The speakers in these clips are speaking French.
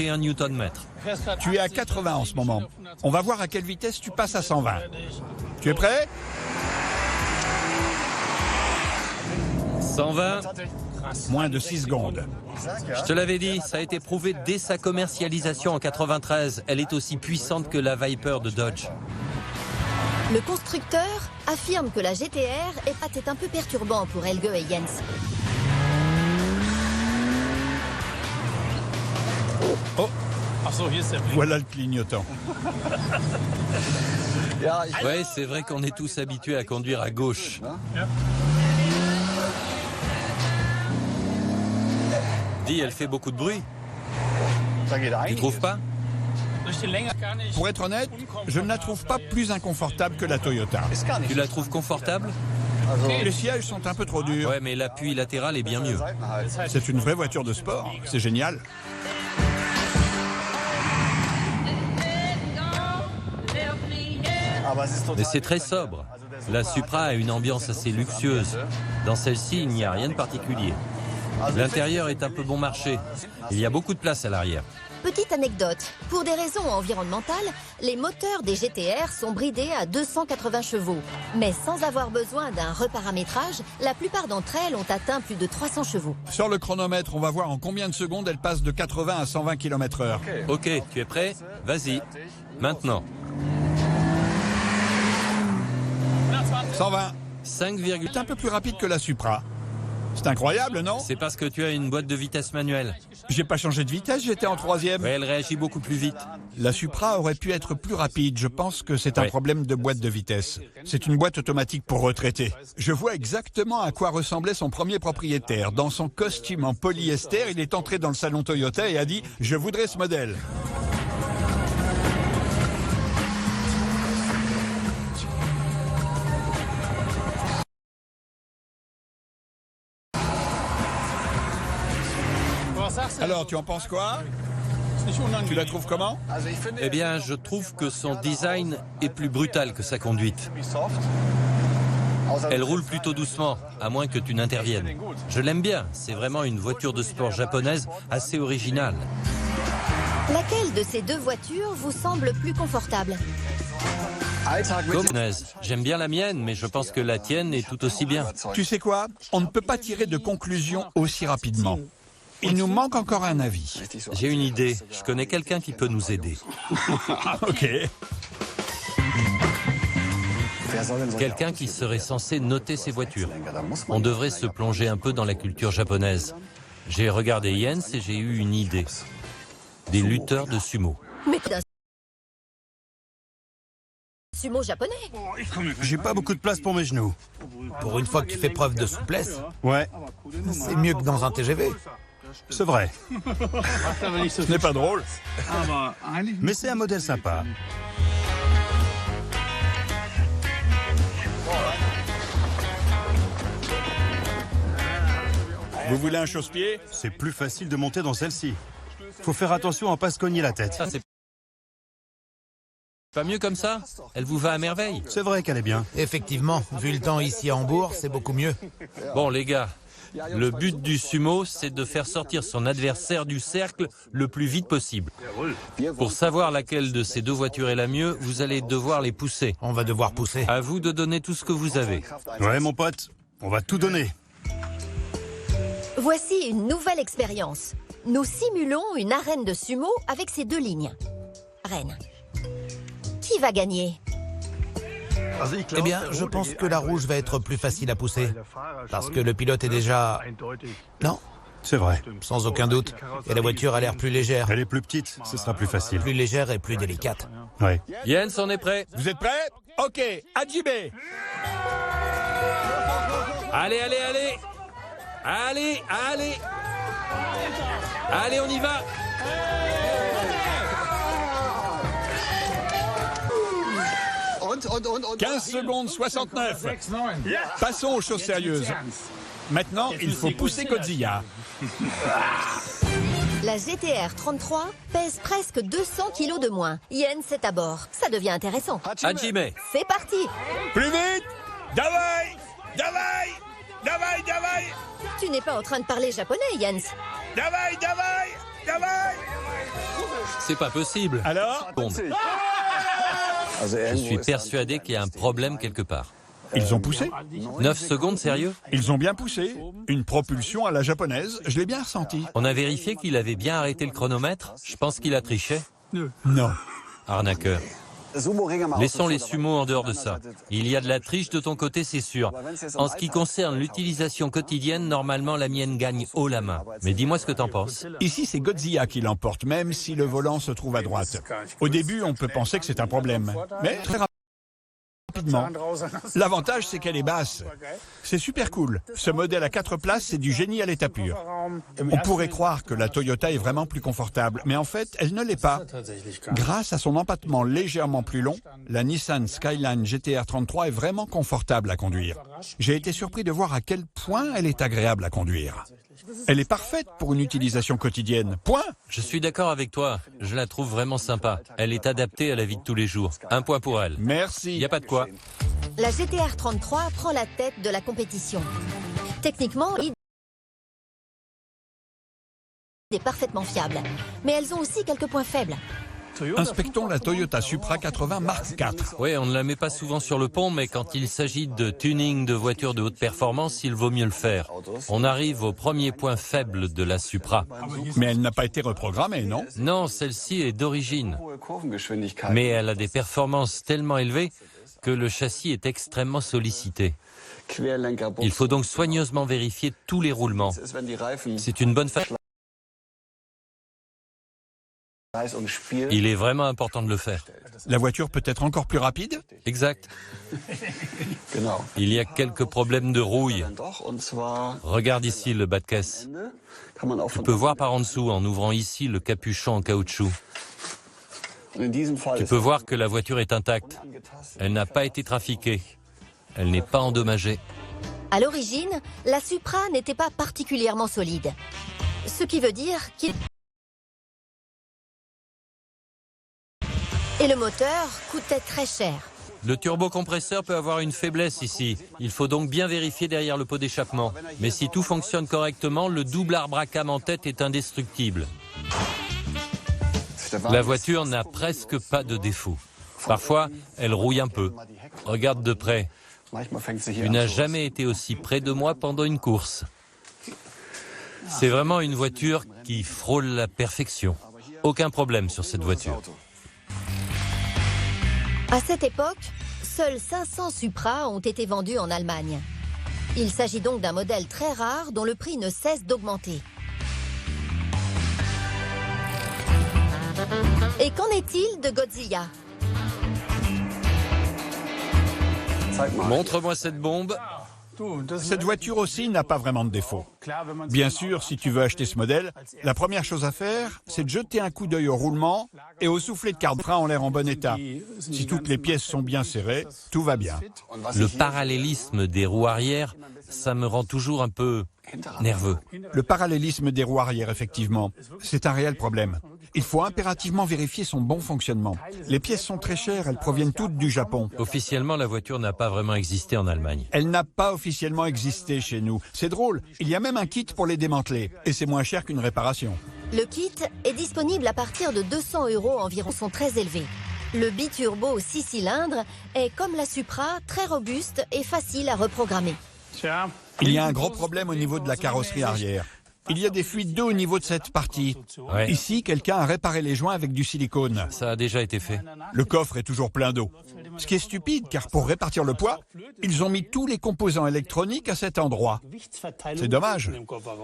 1 Nm. Tu es à 80 en ce moment. On va voir à quelle vitesse tu passes à 120. Tu es prêt? 120. Moins de 6 secondes. Je te l'avais dit, ça a été prouvé dès sa commercialisation en 93. Elle est aussi puissante que la Viper de Dodge. Le constructeur affirme que la GTR est un peu perturbant pour Helge et Jens. Oh, voilà le clignotant. Ouais, c'est vrai qu'on est tous habitués à conduire à gauche. Dis, elle fait beaucoup de bruit. Tu trouves pas? Pour être honnête, je ne la trouve pas plus inconfortable que la Toyota. Tu la trouves confortable? Les sièges sont un peu trop durs. Ouais, mais l'appui latéral est bien mieux. C'est une vraie voiture de sport. C'est génial. Mais c'est très sobre. La Supra a une ambiance assez luxueuse. Dans celle-ci, il n'y a rien de particulier. L'intérieur est un peu bon marché. Il y a beaucoup de place à l'arrière. Petite anecdote, pour des raisons environnementales, les moteurs des GTR sont bridés à 280 chevaux. Mais sans avoir besoin d'un reparamétrage, la plupart d'entre elles ont atteint plus de 300 chevaux. Sur le chronomètre, on va voir en combien de secondes elle passe de 80 à 120 km/h. Ok, tu es prêt? Vas-y. Maintenant. 120. 5, C'est un peu plus rapide que la Supra. C'est incroyable, non? c'est parce que tu as une boîte de vitesse manuelle. J'ai pas changé de vitesse, j'étais en 3e. Ouais, elle réagit beaucoup plus vite. La Supra aurait pu être plus rapide. Je pense que c'est un Ouais. problème de boîte de vitesse. C'est une boîte automatique pour retraités. Je vois exactement à quoi ressemblait son premier propriétaire. Dans son costume en polyester, il est entré dans le salon Toyota et a dit « Je voudrais ce modèle ». Alors, tu en penses quoi? Tu la trouves comment? Eh bien, je trouve que son design est plus brutal que sa conduite. Elle roule plutôt doucement, à moins que tu n'interviennes. Je l'aime bien, c'est vraiment une voiture de sport japonaise assez originale. Laquelle de ces deux voitures vous semble plus confortable? Japonaise. J'aime bien la mienne, mais je pense que la tienne est tout aussi bien. Tu sais quoi? On ne peut pas tirer de conclusion aussi rapidement. Il nous manque encore un avis. J'ai une idée, je connais quelqu'un qui peut nous aider. Ok. Quelqu'un qui serait censé noter ses voitures. On devrait se plonger un peu dans la culture japonaise. J'ai regardé Jens et j'ai eu une idée. Des lutteurs de sumo. Mais d'un sumo japonais. J'ai pas beaucoup de place pour mes genoux. Pour une fois que tu fais preuve de souplesse, Ouais, c'est mieux que dans un TGV. c'est vrai. Ce n'est pas drôle. Mais c'est un modèle sympa. Vous voulez un chausse-pied? C'est plus facile de monter dans celle-ci. Faut faire attention à pas se cogner la tête. Ça, c'est pas mieux comme ça? Elle vous va à merveille. C'est vrai qu'elle est bien. Effectivement, vu le temps ici à Hambourg, c'est beaucoup mieux. Bon, les gars, le but du sumo, c'est de faire sortir son adversaire du cercle le plus vite possible. Pour savoir laquelle de ces deux voitures est la mieux, vous allez devoir les pousser. On va devoir pousser. À vous de donner tout ce que vous avez. Ouais, mon pote, on va tout donner. Voici une nouvelle expérience. Nous simulons une arène de sumo avec ces deux lignes. Reine. Qui va gagner? Eh bien, je pense que la rouge va être plus facile à pousser. Parce que le pilote est déjà... Non, C'est vrai. sans aucun doute. Et la voiture a l'air plus légère. Elle est plus petite, ce sera plus facile. Plus légère et plus délicate. Ouais. Jens, on est prêt? Vous êtes prêts? Ok, Hajime. Allez, allez, allez! Allez, allez! Allez, on y va! 15 secondes 69. Passons aux choses sérieuses. Maintenant, il faut pousser Godzilla. La GTR 33 pèse presque 200 kilos de moins. Jens est à bord. Ça devient intéressant. Hajime! C'est parti. Plus vite! Davai! Davai! Davai! Davai! Tu n'es pas en train de parler japonais, Jens. Davai! Davai! Davai! C'est pas possible. Alors? Je suis persuadé qu'il y a un problème quelque part. Ils ont poussé? 9 secondes, sérieux? Ils ont bien poussé. Une propulsion à la japonaise, je l'ai bien ressenti. On a vérifié qu'il avait bien arrêté le chronomètre? Je pense qu'il a triché. Non. Arnaqueur. Laissons les sumos en dehors de ça. Il y a de la triche de ton côté, c'est sûr. En ce qui concerne l'utilisation quotidienne, normalement la mienne gagne haut la main. Mais dis-moi ce que t'en penses. Ici, c'est Godzilla qui l'emporte, même si le volant se trouve à droite. Au début, on peut penser que c'est un problème. Mais très rapidement. L'avantage, c'est qu'elle est basse. C'est super cool. Ce modèle à 4 places, c'est du génie à l'état pur. On pourrait croire que la Toyota est vraiment plus confortable, mais en fait, elle ne l'est pas. Grâce à son empattement légèrement plus long, la Nissan Skyline GT-R 33 est vraiment confortable à conduire. J'ai été surpris de voir à quel point elle est agréable à conduire. Elle est parfaite pour une utilisation quotidienne. Point. Je suis d'accord avec toi. Je la trouve vraiment sympa. Elle est adaptée à la vie de tous les jours. Un point pour elle. Merci. Il n'y a pas de quoi. La GT-R 33 prend la tête de la compétition. Techniquement, il est parfaitement fiable. Mais elles ont aussi quelques points faibles. Inspectons la Toyota Supra 80 Mark IV. Oui, on ne la met pas souvent sur le pont, mais quand il s'agit de tuning de voitures de haute performance, il vaut mieux le faire. On arrive au premier point faible de la Supra. Mais elle n'a pas été reprogrammée, non? Non, celle-ci est d'origine. Mais elle a des performances tellement élevées que le châssis est extrêmement sollicité. Il faut donc soigneusement vérifier tous les roulements. C'est une bonne façon. Il est vraiment important de le faire. La voiture peut être encore plus rapide? Exact. Il y a quelques problèmes de rouille. Regarde ici le bas de caisse. Tu peux voir par en dessous en ouvrant ici le capuchon en caoutchouc. Tu peux voir que la voiture est intacte. Elle n'a pas été trafiquée. Elle n'est pas endommagée. À l'origine, la Supra n'était pas particulièrement solide. Ce qui veut dire qu'il... Et le moteur coûtait très cher. Le turbocompresseur peut avoir une faiblesse ici. Il faut donc bien vérifier derrière le pot d'échappement. Mais si tout fonctionne correctement, le double arbre à cam en tête est indestructible. La voiture n'a presque pas de défaut. Parfois, elle rouille un peu. Regarde de près. Tu n'as jamais été aussi près de moi pendant une course. C'est vraiment une voiture qui frôle la perfection. Aucun problème sur cette voiture. À cette époque, seuls 500 Supra ont été vendus en Allemagne. Il s'agit donc d'un modèle très rare dont le prix ne cesse d'augmenter. Et qu'en est-il de Godzilla? Montre-moi cette bombe. Cette voiture aussi n'a pas vraiment de défaut. Bien sûr, si tu veux acheter ce modèle, la première chose à faire, c'est de jeter un coup d'œil au roulement et au soufflet de cardan en l'air en bon état. Si toutes les pièces sont bien serrées, tout va bien. Le parallélisme des roues arrière, ça me rend toujours un peu nerveux. Le parallélisme des roues arrière, effectivement, c'est un réel problème. Il faut impérativement vérifier son bon fonctionnement. Les pièces sont très chères, elles proviennent toutes du Japon. Officiellement, la voiture n'a pas vraiment existé en Allemagne. Elle n'a pas officiellement existé chez nous. C'est drôle, il y a même un kit pour les démanteler. Et c'est moins cher qu'une réparation. Le kit est disponible à partir de 200 € environ, sont très élevés. Le biturbo 6 cylindres est, comme la Supra, très robuste et facile à reprogrammer. Il y a un gros problème au niveau de la carrosserie arrière. Il y a des fuites d'eau au niveau de cette partie. Ouais. Ici, quelqu'un a réparé les joints avec du silicone. Ça a déjà été fait. Le coffre est toujours plein d'eau. Ce qui est stupide, car pour répartir le poids, ils ont mis tous les composants électroniques à cet endroit. C'est dommage.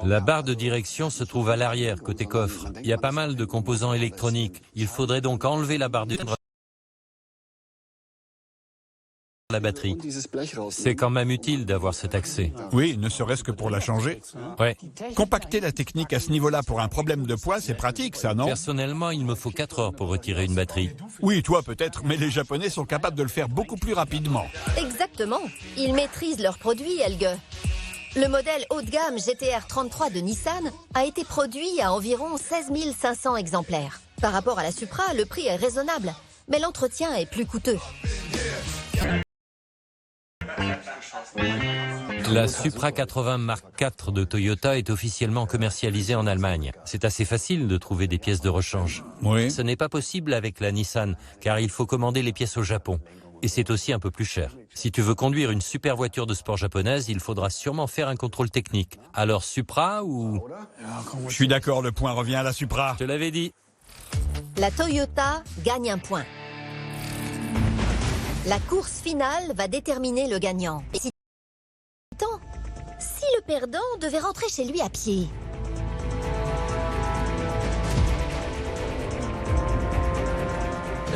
La barre de direction se trouve à l'arrière, côté coffre. Il y a pas mal de composants électroniques. Il faudrait donc enlever la barre de la batterie. C'est quand même utile d'avoir cet accès. Oui, ne serait-ce que pour la changer. Ouais. Compacter la technique à ce niveau-là pour un problème de poids, c'est pratique, ça, non? Personnellement, il me faut 4 heures pour retirer une batterie. Oui, toi peut-être, mais les Japonais sont capables de le faire beaucoup plus rapidement. Exactement. Ils maîtrisent leurs produits, Helge. Le modèle haut de gamme GT-R 33 de Nissan a été produit à environ 16 500 exemplaires. Par rapport à la Supra, le prix est raisonnable, mais l'entretien est plus coûteux. La Supra 80 Mark IV de Toyota est officiellement commercialisée en Allemagne. C'est assez facile de trouver des pièces de rechange. Oui. Ce n'est pas possible avec la Nissan, car il faut commander les pièces au Japon. Et c'est aussi un peu plus cher. Si tu veux conduire une super voiture de sport japonaise, il faudra sûrement faire un contrôle technique. Alors Supra ou... Je suis d'accord, le point revient à la Supra. Je te l'avais dit. La Toyota gagne un point. La course finale va déterminer le gagnant. Et si le perdant devait rentrer chez lui à pied.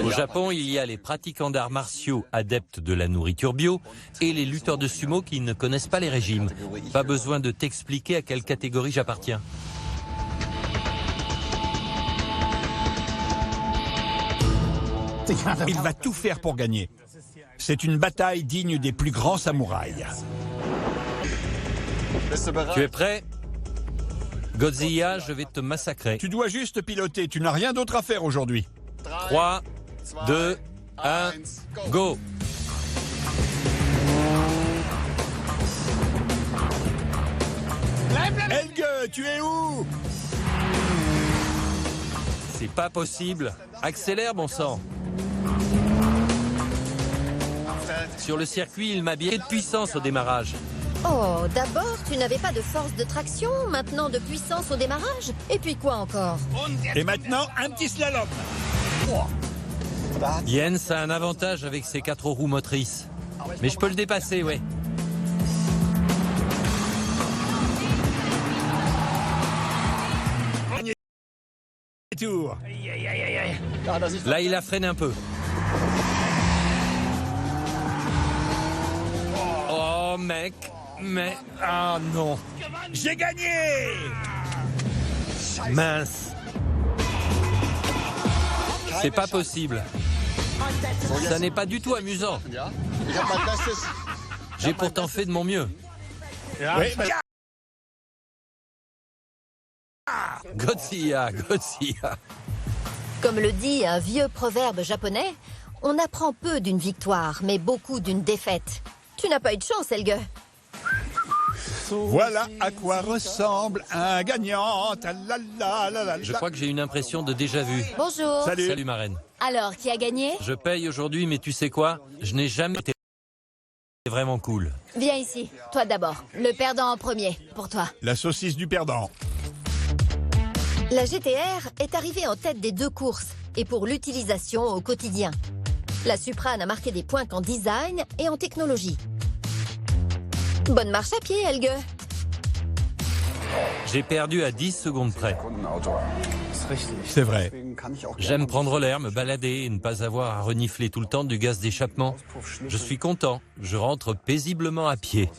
Au Japon, il y a les pratiquants d'arts martiaux adeptes de la nourriture bio et les lutteurs de sumo qui ne connaissent pas les régimes. Pas besoin de t'expliquer à quelle catégorie j'appartiens. Il va tout faire pour gagner. C'est une bataille digne des plus grands samouraïs. Tu es prêt? Godzilla, je vais te massacrer. Tu dois juste piloter, tu n'as rien d'autre à faire aujourd'hui. 3, 2, 1, go! Helge, tu es où? C'est pas possible. Accélère, bon sang. Sur le circuit, il m'a bien de puissance au démarrage. Oh, d'abord, tu n'avais pas de force de traction, maintenant de puissance au démarrage. Et puis quoi encore? Et maintenant, un petit slalom. Jens a un avantage avec ses 4 roues motrices. Mais je peux le dépasser, ouais. Tour. Là, il a freiné un peu. Oh, mec. Mais... Ah, non. J'ai gagné! Mince. C'est pas possible. Ça n'est pas du tout amusant. J'ai pourtant fait de mon mieux. Oui, Godzilla, Godzilla. Comme le dit un vieux proverbe japonais, on apprend peu d'une victoire, mais beaucoup d'une défaite. Tu n'as pas eu de chance, Helge. voilà à quoi ressemble un gagnant. Je crois que j'ai une impression de déjà-vu. Bonjour. Salut ma reine. Alors, qui a gagné? Je paye aujourd'hui, mais tu sais quoi? Je n'ai jamais été vraiment cool. Viens ici, toi d'abord. Le perdant en premier, pour toi. La saucisse du perdant. La GTR est arrivée en tête des 2 courses et pour l'utilisation au quotidien. La Supra n'a marqué des points qu'en design et en technologie. Bonne marche à pied, Helge. J'ai perdu à 10 secondes près. C'est vrai. J'aime prendre l'air, me balader et ne pas avoir à renifler tout le temps du gaz d'échappement. Je suis content. Je rentre paisiblement à pied.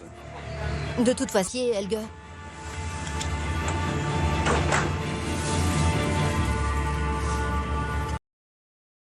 De toute façon, Helge.